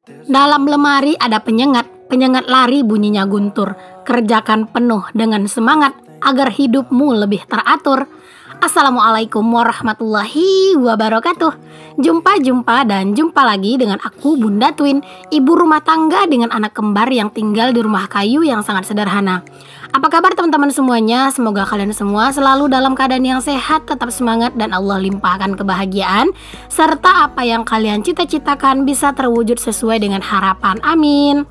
Dalam lemari ada penyengat, penyengat lari bunyinya guntur. Kerjakan penuh dengan semangat agar hidupmu lebih teratur. Assalamualaikum warahmatullahi wabarakatuh. Jumpa dan jumpa lagi dengan aku Bunda Twin, ibu rumah tangga dengan anak kembar yang tinggal di rumah kayu yang sangat sederhana. Apa kabar teman-teman semuanya? Semoga kalian semua selalu dalam keadaan yang sehat, tetap semangat, dan Allah limpahkan kebahagiaan serta apa yang kalian cita-citakan bisa terwujud sesuai dengan harapan. Amin.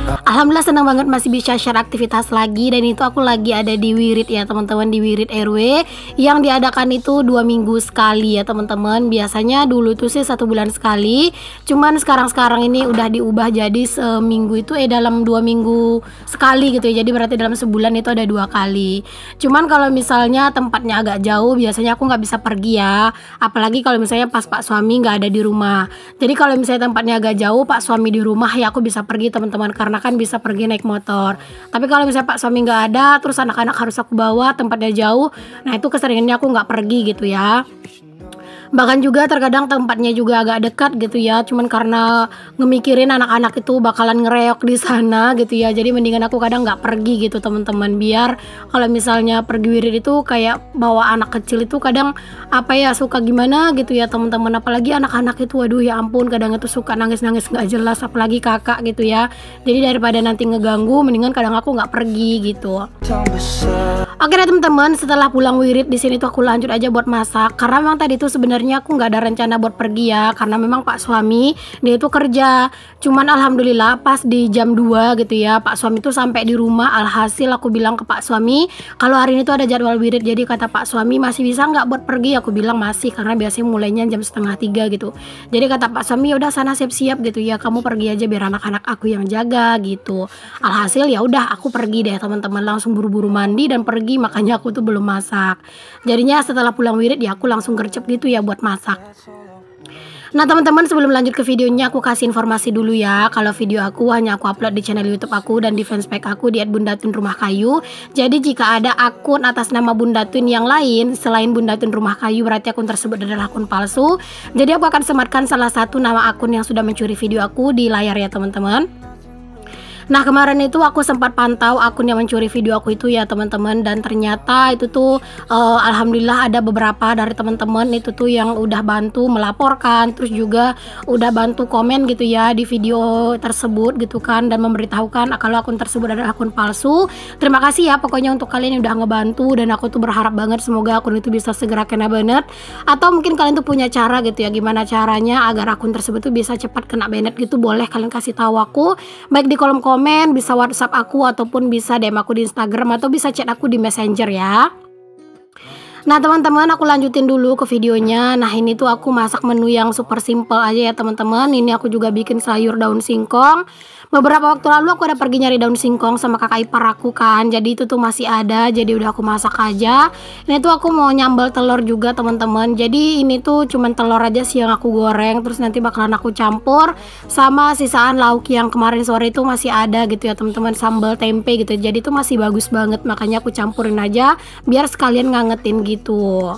Alhamdulillah senang banget masih bisa share aktivitas lagi. Dan itu aku lagi ada di Wirid ya teman-teman, di Wirid RW yang diadakan itu 2 minggu sekali ya teman-teman. Biasanya dulu tuh sih 1 bulan sekali, cuman sekarang ini udah diubah jadi seminggu itu dalam 2 minggu sekali gitu ya. Jadi berarti dalam sebulan itu ada 2 kali. Cuman kalau misalnya tempatnya agak jauh, biasanya aku nggak bisa pergi ya, apalagi kalau misalnya pas Pak suami nggak ada di rumah. Jadi kalau misalnya tempatnya agak jauh, Pak suami di rumah, ya aku bisa pergi teman-teman, karena kan bisa pergi naik motor. Tapi kalau misalnya Pak suami nggak ada, terus anak-anak harus aku bawa, tempatnya jauh, nah itu keseringannya aku nggak pergi gitu ya. Bahkan juga terkadang tempatnya juga agak dekat gitu ya, cuman karena ngemikirin anak-anak itu bakalan ngereok di sana gitu ya, jadi mendingan aku kadang nggak pergi gitu teman-teman. Biar kalau misalnya pergi Wirid itu kayak bawa anak kecil itu kadang apa ya, suka gimana gitu ya teman-teman. Apalagi anak-anak itu waduh ya ampun, kadang itu suka nangis-nangis nggak jelas, apalagi kakak gitu ya. Jadi daripada nanti ngeganggu, mendingan kadang aku nggak pergi gitu. Oke deh teman-teman, setelah pulang Wirid di sini tuh aku lanjut aja buat masak, karena memang tadi tuh sebenarnya aku nggak ada rencana buat pergi ya, karena memang Pak suami dia itu kerja. Cuman alhamdulillah pas di jam 2 gitu ya, Pak suami tuh sampai di rumah. Alhasil aku bilang ke Pak suami kalau hari ini tuh ada jadwal Wirid. Jadi kata Pak suami, masih bisa nggak buat pergi? Aku bilang masih, karena biasanya mulainya jam 2:30 gitu. Jadi kata Pak suami, ya udah sana siap-siap gitu ya, kamu pergi aja biar anak-anak aku yang jaga gitu. Alhasil ya udah aku pergi deh teman-teman, langsung buru-buru mandi dan pergi. Makanya aku tuh belum masak. Jadinya setelah pulang Wirid ya aku langsung gercep gitu ya buat masak. Nah teman-teman, sebelum lanjut ke videonya, aku kasih informasi dulu ya, kalau video aku hanya aku upload di channel YouTube aku dan di fanspage aku di @bundatwin_rumah_kayu. Jadi jika ada akun atas nama Bunda Twin yang lain selain Bunda Twin Rumah Kayu, berarti akun tersebut adalah akun palsu. Jadi aku akan sematkan salah satu nama akun yang sudah mencuri video aku di layar ya teman-teman. Nah kemarin itu aku sempat pantau akun yang mencuri video aku itu ya teman-teman, dan ternyata itu tuh alhamdulillah ada beberapa dari teman-teman itu tuh yang udah bantu melaporkan, terus juga udah bantu komen gitu ya di video tersebut gitu kan, dan memberitahukan kalau akun tersebut adalah akun palsu. Terima kasih ya pokoknya untuk kalian yang udah ngebantu, dan aku tuh berharap banget semoga akun itu bisa segera kena banned, atau mungkin kalian tuh punya cara gitu ya, gimana caranya agar akun tersebut tuh bisa cepat kena banned gitu, boleh kalian kasih tahu aku baik di kolom komen, bisa WhatsApp aku, ataupun bisa DM aku di Instagram, atau bisa chat aku di Messenger ya. Nah teman-teman, aku lanjutin dulu ke videonya. Nah ini tuh aku masak menu yang super simple aja ya teman-teman. Ini aku juga bikin sayur daun singkong. Beberapa waktu lalu aku ada pergi nyari daun singkong sama kakak ipar aku kan, jadi itu tuh masih ada, jadi udah aku masak aja. Ini tuh aku mau nyambal telur juga teman-teman. Jadi ini tuh cuman telur aja sih yang aku goreng, terus nanti bakalan aku campur sama sisaan lauk yang kemarin sore itu masih ada gitu ya teman-teman, sambal tempe gitu. Jadi itu masih bagus banget, makanya aku campurin aja biar sekalian ngangetin gitu.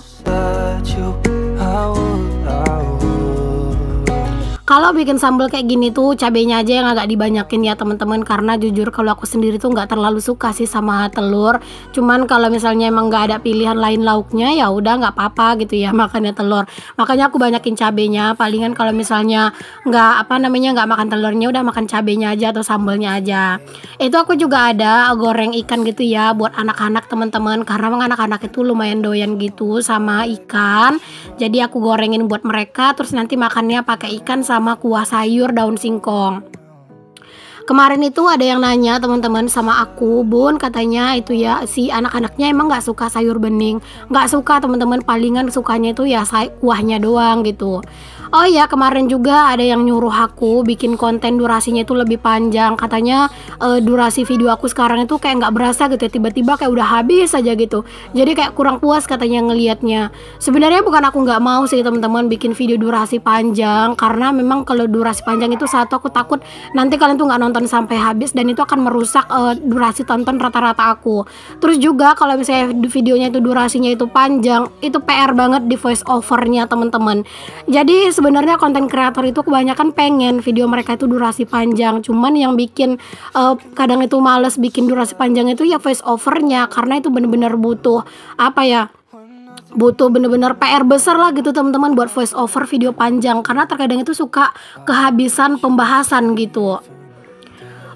Kalau bikin sambal kayak gini tuh cabenya aja yang agak dibanyakin ya teman-teman, karena jujur kalau aku sendiri tuh nggak terlalu suka sih sama telur. Cuman kalau misalnya emang nggak ada pilihan lain lauknya, ya udah nggak apa-apa gitu ya makannya telur. Makanya aku banyakin cabenya. Palingan kalau misalnya nggak makan telurnya, udah makan cabenya aja atau sambalnya aja. Itu aku juga ada goreng ikan gitu ya buat anak-anak teman-teman, karena emang anak-anak itu lumayan doyan gitu sama ikan. Jadi aku gorengin buat mereka, terus nanti makannya pakai ikan sama kuah sayur daun singkong. Kemarin itu ada yang nanya teman-teman sama aku, Bun, katanya itu ya si anak-anaknya emang nggak suka sayur bening. Nggak suka teman-teman, palingan sukanya itu ya kuahnya doang gitu. Oh iya, kemarin juga ada yang nyuruh aku bikin konten durasinya itu lebih panjang. Katanya durasi video aku sekarang itu kayak nggak berasa gitu ya, tiba-tiba kayak udah habis aja gitu. Jadi kayak kurang puas katanya ngelihatnya. Sebenarnya bukan aku nggak mau sih teman-teman bikin video durasi panjang, karena memang kalau durasi panjang itu satu aku takut nanti kalian tuh nggak nonton sampai habis, dan itu akan merusak durasi tonton rata-rata aku. Terus juga kalau misalnya videonya itu durasinya itu panjang, itu PR banget di voice overnya teman-teman. Jadi sebenarnya konten kreator itu kebanyakan pengen video mereka itu durasi panjang, cuman yang bikin kadang itu males bikin durasi panjang itu ya voice overnya, karena itu bener-bener butuh apa ya, butuh bener-bener PR besar lah gitu teman-teman buat voice over video panjang, karena terkadang itu suka kehabisan pembahasan gitu.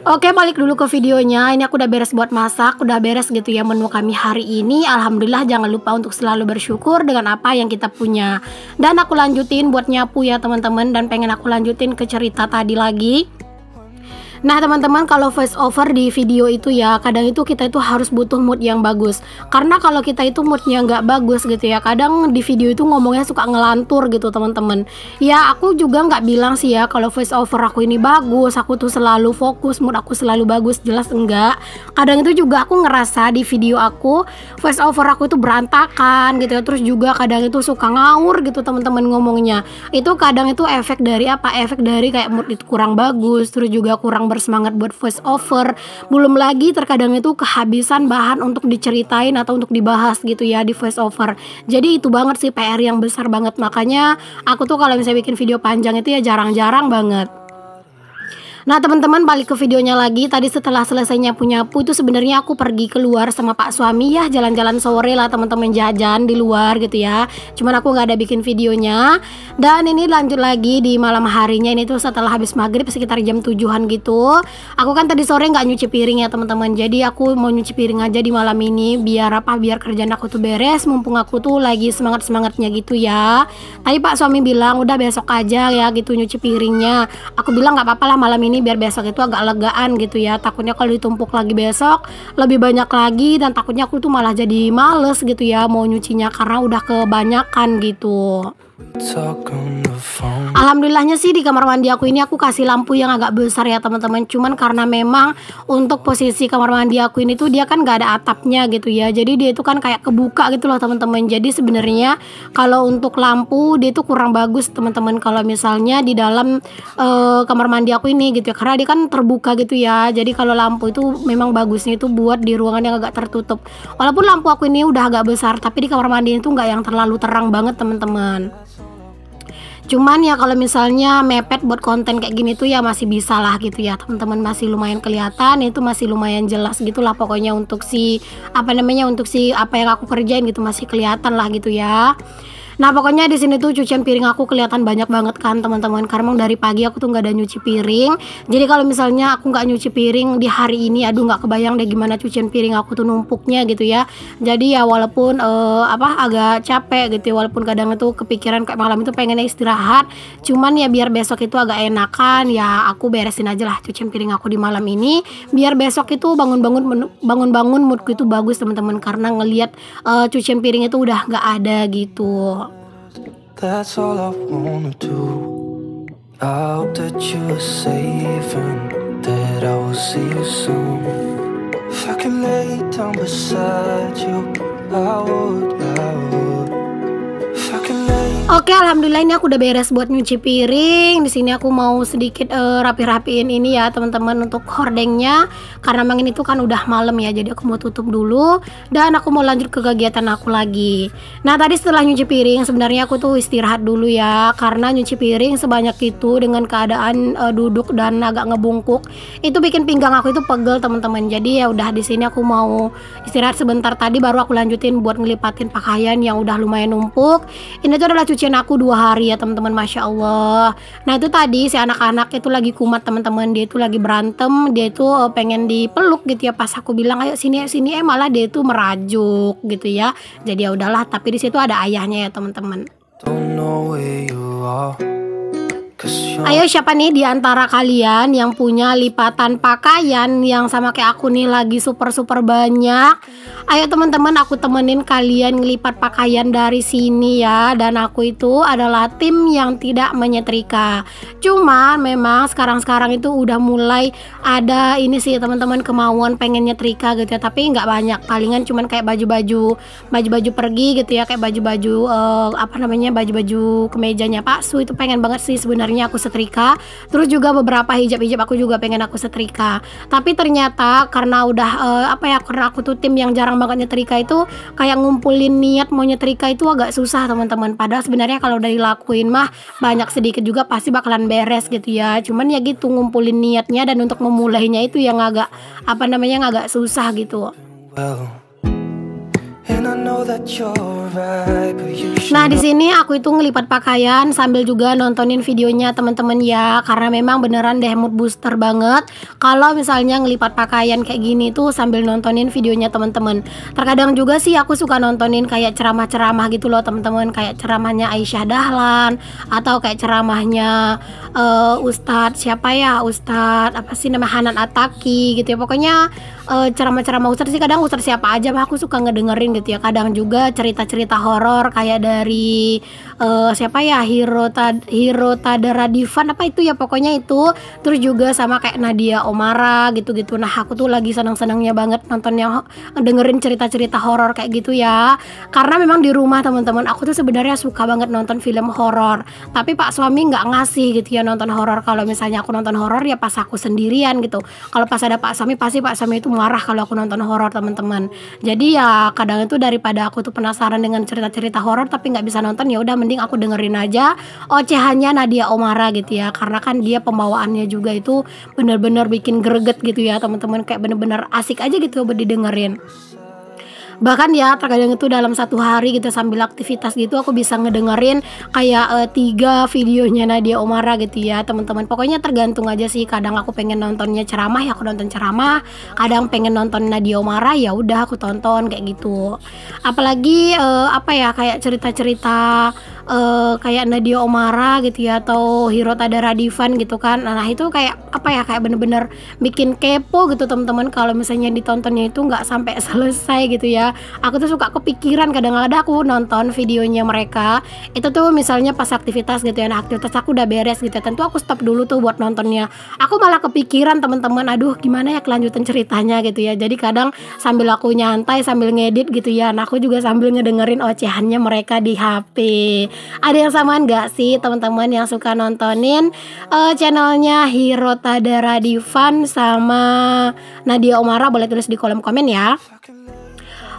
Oke, balik dulu ke videonya. Ini aku udah beres buat masak, udah beres gitu ya menu kami hari ini. Alhamdulillah, jangan lupa untuk selalu bersyukur dengan apa yang kita punya. Dan aku lanjutin buat nyapu ya teman-teman, dan pengen aku lanjutin ke cerita tadi lagi. Nah teman-teman, kalau voice over di video itu ya kadang itu kita itu harus butuh mood yang bagus. Karena kalau kita itu moodnya nggak bagus gitu ya, kadang di video itu ngomongnya suka ngelantur gitu teman-teman. Ya aku juga nggak bilang sih ya kalau voice over aku ini bagus, aku tuh selalu fokus, mood aku selalu bagus, jelas enggak. Kadang itu juga aku ngerasa di video aku voice over aku itu berantakan gitu ya. Terus juga kadang itu suka ngawur gitu teman-teman ngomongnya. Itu kadang itu efek dari apa? Efek dari kayak mood itu kurang bagus, terus juga kurang bersemangat buat voice over. Belum lagi terkadang itu kehabisan bahan untuk diceritain atau untuk dibahas gitu ya di voice over. Jadi itu banget sih PR yang besar banget. Makanya aku tuh kalau misalnya bikin video panjang itu ya jarang-jarang banget. Nah teman-teman, balik ke videonya lagi. Tadi setelah selesai nyapu-nyapu itu sebenarnya aku pergi keluar sama pak suami ya, jalan-jalan sore lah teman-teman, jajan di luar gitu ya. Cuman aku nggak ada bikin videonya. Dan ini lanjut lagi di malam harinya, ini tuh setelah habis maghrib sekitar jam 7-an gitu. Aku kan tadi sore nggak nyuci piring ya teman-teman, jadi aku mau nyuci piring aja di malam ini biar apa, biar kerjaan aku tuh beres, mumpung aku tuh lagi semangat-semangatnya gitu ya. Tadi pak suami bilang udah besok aja ya gitu nyuci piringnya. Aku bilang nggak apa-apa lah malam ini, biar besok itu agak legaan gitu ya. Takutnya kalau ditumpuk lagi besok lebih banyak lagi, dan takutnya aku tuh malah jadi males gitu ya mau nyucinya karena udah kebanyakan gitu. Alhamdulillahnya sih di kamar mandi aku ini aku kasih lampu yang agak besar ya teman-teman. Cuman karena memang untuk posisi kamar mandi aku ini tuh dia kan gak ada atapnya gitu ya, jadi dia itu kan kayak kebuka gitu loh teman-teman. Jadi sebenarnya kalau untuk lampu dia itu kurang bagus teman-teman kalau misalnya di dalam kamar mandi aku ini gitu ya, karena dia kan terbuka gitu ya. Jadi kalau lampu itu memang bagusnya itu buat di ruangan yang agak tertutup. Walaupun lampu aku ini udah agak besar, tapi di kamar mandi itu nggak yang terlalu terang banget teman-teman. Cuman ya kalau misalnya mepet buat konten kayak gini tuh ya masih bisa lah gitu ya teman-teman, masih lumayan kelihatan, itu masih lumayan jelas gitulah pokoknya untuk si apa namanya, untuk si apa yang aku kerjain gitu masih kelihatan lah gitu ya. Nah pokoknya di sini tuh cucian piring aku kelihatan banyak banget kan teman-teman, karena emang dari pagi aku tuh nggak ada nyuci piring. Jadi kalau misalnya aku nggak nyuci piring di hari ini, aduh nggak kebayang deh gimana cucian piring aku tuh numpuknya gitu ya. Jadi ya walaupun agak capek gitu ya, walaupun kadang itu kepikiran kayak malam itu pengennya istirahat, cuman ya biar besok itu agak enakan ya aku beresin aja lah cucian piring aku di malam ini, biar besok itu bangun-bangun moodku itu bagus teman-teman, karena ngelihat cucian piring itu udah nggak ada gitu. That's all I wanna do. I hope that you're safe and that I will see you soon. If I can lay down beside you, I would. If I can lay. Oke, alhamdulillah ini aku udah beres buat nyuci piring. Di sini aku mau sedikit rapi-rapiin ini ya teman-teman untuk hordengnya, karena memang ini tuh kan udah malam ya, jadi aku mau tutup dulu dan aku mau lanjut ke kegiatan aku lagi. Nah tadi setelah nyuci piring sebenarnya aku tuh istirahat dulu ya, karena nyuci piring sebanyak itu dengan keadaan duduk dan agak ngebungkuk itu bikin pinggang aku itu pegel teman-teman. Jadi ya udah di sini aku mau istirahat sebentar, tadi baru aku lanjutin buat ngelipatin pakaian yang udah lumayan numpuk. Ini tuh adalah cucian aku 2 hari ya teman-teman, masya Allah. Nah itu tadi si anak-anak itu lagi kumat teman-teman, dia itu lagi berantem, dia itu pengen dipeluk gitu ya. Pas aku bilang ayo sini sini, malah dia itu merajuk gitu ya. Jadi ya udahlah, tapi di situ ada ayahnya ya teman-teman. Ayo siapa nih di antara kalian yang punya lipatan pakaian yang sama kayak aku nih lagi super banyak? Ayo teman-teman, aku temenin kalian ngelipat pakaian dari sini ya. Dan aku itu adalah tim yang tidak menyetrika. Cuman memang sekarang itu udah mulai ada ini sih teman-teman, kemauan pengen nyetrika gitu ya. Tapi nggak banyak, palingan cuman kayak baju-baju pergi gitu ya, kayak baju-baju baju-baju kemejanya Pak Su itu pengen banget sih sebenarnya aku setrika. Terus juga beberapa hijab-hijab aku juga pengen aku setrika. Tapi ternyata karena udah karena aku tuh tim yang jarang banget nyetrika, itu kayak ngumpulin niat mau nyetrika itu agak susah teman-teman. Padahal sebenarnya kalau udah dilakuin mah banyak sedikit juga pasti bakalan beres gitu ya. Cuman ya gitu, ngumpulin niatnya dan untuk memulainya itu yang agak agak susah gitu. Nah di sini aku itu ngelipat pakaian sambil juga nontonin videonya teman-teman ya, karena memang beneran deh mood booster banget kalau misalnya ngelipat pakaian kayak gini tuh sambil nontonin videonya teman-teman. Terkadang juga sih aku suka nontonin kayak ceramah-ceramah gitu loh teman-teman, kayak ceramahnya Aisyah Dahlan atau kayak ceramahnya Ustadz Hanan Attaqi gitu ya. Pokoknya ceramah-ceramah Ustadz sih, kadang Ustadz siapa aja mah aku suka ngedengerin gitu ya. Kadang juga cerita-cerita horor kayak dari Hiro Tadara Divan apa itu ya, pokoknya itu. Terus juga sama kayak Nadia Omara gitu-gitu. Nah aku tuh lagi senang-senangnya banget nonton yang dengerin cerita-cerita horor kayak gitu ya, karena memang di rumah teman-teman aku tuh sebenarnya suka banget nonton film horor, tapi Pak suami nggak ngasih gitu ya nonton horor. Kalau misalnya aku nonton horor ya pas aku sendirian gitu. Kalau pas ada Pak suami, pasti Pak suami itu marah kalau aku nonton horor teman-teman. Jadi ya kadang itu daripada aku tuh penasaran dengan cerita-cerita horor tapi nggak bisa nonton, ya udah mending aku dengerin aja ocehannya Nadia Omara gitu ya, karena kan dia pembawaannya juga itu bener-bener bikin greget gitu ya teman-teman, kayak bener-bener asik aja gitu buat didengerin. Bahkan ya terkadang itu dalam satu hari gitu sambil aktivitas gitu aku bisa ngedengerin kayak 3 videonya Nadia Omara gitu ya teman-teman. Pokoknya tergantung aja sih, kadang aku pengen nontonnya ceramah ya aku nonton ceramah, kadang pengen nonton Nadia Omara ya udah aku tonton kayak gitu. Apalagi kayak cerita-cerita kayak Nadia Omara gitu ya atau Hiro Tadara Divan gitu kan. Nah itu kayak kayak bener-bener bikin kepo gitu teman-teman, kalau misalnya ditontonnya itu nggak sampai selesai gitu ya. Aku tuh suka kepikiran kadang-kadang aku nonton videonya mereka itu tuh misalnya pas aktivitas gitu ya. Nah aktivitas aku udah beres gitu ya, tentu aku stop dulu tuh buat nontonnya. Aku malah kepikiran teman-teman, aduh gimana ya kelanjutan ceritanya gitu ya. Jadi kadang sambil aku nyantai sambil ngedit gitu ya, nah aku juga sambil ngedengerin ocehannya mereka di HP. Ada yang samaan gak sih teman-teman yang suka nontonin channelnya Hiro Tadara Divan sama Nadia Omara? Boleh tulis di kolom komen ya.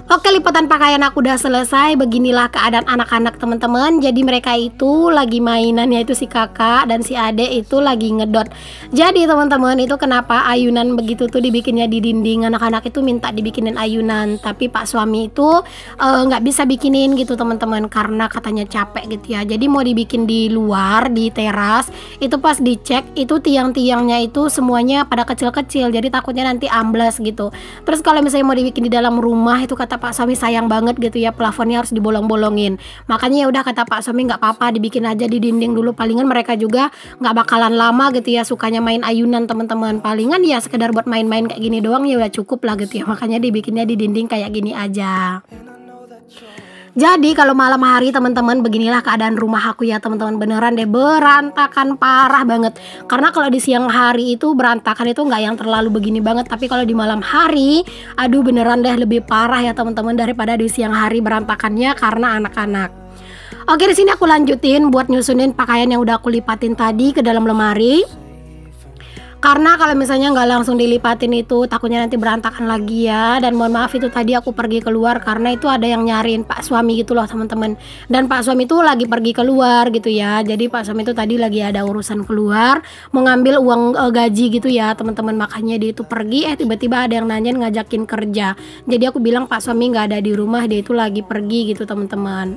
Oke, lipatan pakaian aku udah selesai. Beginilah keadaan anak-anak teman-teman. Jadi mereka itu lagi mainannya itu si kakak dan si adek itu lagi ngedot. Jadi teman-teman itu kenapa ayunan begitu tuh dibikinnya di dinding. Anak-anak itu minta dibikinin ayunan, tapi pak suami itu nggak bisa bikinin gitu teman-teman, karena katanya capek gitu ya. Jadi mau dibikin di luar di teras. Itu pas dicek itu tiang-tiangnya itu semuanya pada kecil-kecil. Jadi takutnya nanti amblas gitu. Terus kalau misalnya mau dibikin di dalam rumah itu kata Pak suami sayang banget gitu ya, plafonnya harus dibolong-bolongin. Makanya ya udah kata Pak suami nggak apa-apa dibikin aja di dinding dulu, palingan mereka juga nggak bakalan lama gitu ya sukanya main ayunan teman-teman. Palingan ya sekedar buat main-main kayak gini doang ya udah cukup lah gitu ya. Makanya dibikinnya di dinding kayak gini aja. Jadi kalau malam hari teman-teman beginilah keadaan rumah aku ya teman-teman, beneran deh berantakan parah banget. Karena kalau di siang hari itu berantakan itu nggak yang terlalu begini banget, tapi kalau di malam hari aduh beneran deh lebih parah ya teman-teman daripada di siang hari berantakannya karena anak-anak. Oke, di sini aku lanjutin buat nyusunin pakaian yang udah aku lipatin tadi ke dalam lemari. Karena kalau misalnya nggak langsung dilipatin itu takutnya nanti berantakan lagi ya. Dan mohon maaf itu tadi aku pergi keluar karena itu ada yang nyariin Pak suami gitu loh teman-teman. Dan Pak suami itu lagi pergi keluar gitu ya. Jadi Pak suami itu tadi lagi ada urusan keluar, mau ngambil uang gaji gitu ya teman-teman. Makanya dia itu pergi, tiba-tiba ada yang nanyain ngajakin kerja. Jadi aku bilang Pak suami nggak ada di rumah, dia itu lagi pergi gitu teman-teman.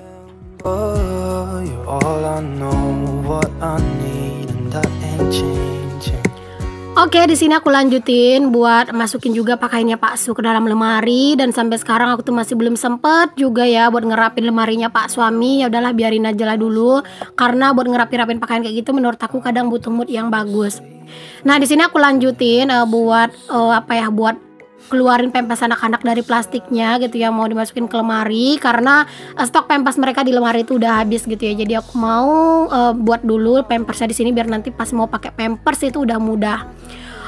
Oh, you're all I know, what I need, and that ain't changing. Oke, di sini aku lanjutin buat masukin juga pakaiannya Pak Su ke dalam lemari, dan sampai sekarang aku tuh masih belum sempet juga ya buat ngerapin lemarinya Pak suami. Ya udahlah biarin aja lah dulu, karena buat ngerapin pakaian kayak gitu menurut aku kadang butuh mood yang bagus. Nah, di sini aku lanjutin buat buat keluarin pempes anak-anak dari plastiknya gitu ya, mau dimasukin ke lemari karena stok pempes mereka di lemari itu udah habis gitu ya. Jadi aku mau buat dulu pempersnya di sini biar nanti pas mau pakai pampers itu udah mudah.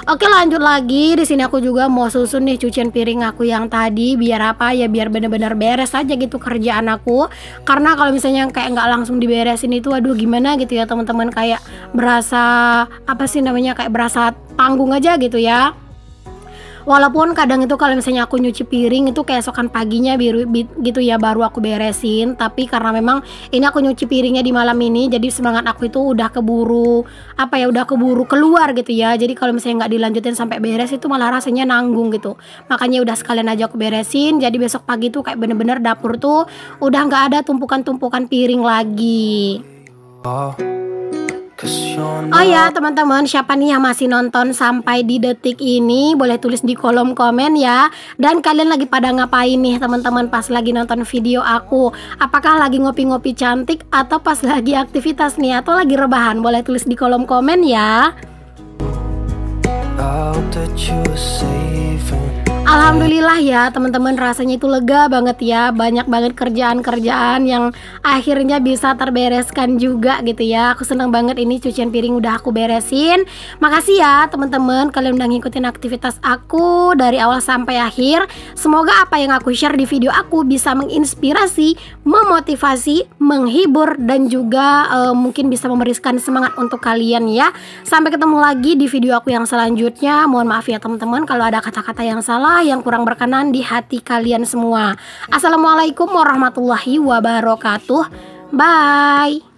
Oke, lanjut lagi. Di sini aku juga mau susun nih cucian piring aku yang tadi, biar apa ya, biar bener-bener beres aja gitu kerjaan aku. Karena kalau misalnya kayak nggak langsung diberesin itu, aduh gimana gitu ya teman-teman, kayak berasa apa sih namanya, kayak berasa tanggung aja gitu ya. Walaupun kadang itu kalau misalnya aku nyuci piring itu keesokan paginya gitu ya baru aku beresin, tapi karena memang ini aku nyuci piringnya di malam ini, jadi semangat aku itu udah keburu apa ya, udah keburu keluar gitu ya. Jadi kalau misalnya nggak dilanjutin sampai beres itu malah rasanya nanggung gitu. Makanya udah sekalian aja aku beresin, jadi besok pagi tuh kayak bener-bener dapur tuh udah nggak ada tumpukan-tumpukan piring lagi. Oh ya teman-teman, siapa nih yang masih nonton sampai di detik ini boleh tulis di kolom komen ya. Dan kalian lagi pada ngapain nih teman-teman pas lagi nonton video aku? Apakah lagi ngopi-ngopi cantik atau pas lagi aktivitas nih, atau lagi rebahan? Boleh tulis di kolom komen ya. Alhamdulillah ya teman-teman, rasanya itu lega banget ya. Banyak banget kerjaan-kerjaan yang akhirnya bisa terbereskan juga gitu ya. Aku seneng banget ini cucian piring udah aku beresin. Makasih ya teman-teman, kalian udah ngikutin aktivitas aku dari awal sampai akhir. Semoga apa yang aku share di video aku bisa menginspirasi, memotivasi, menghibur, dan juga mungkin bisa memberikan semangat untuk kalian ya. Sampai ketemu lagi di video aku yang selanjutnya. Mohon maaf ya teman-teman kalau ada kata-kata yang salah, yang kurang berkenan di hati kalian semua. Assalamualaikum warahmatullahi wabarakatuh. Bye.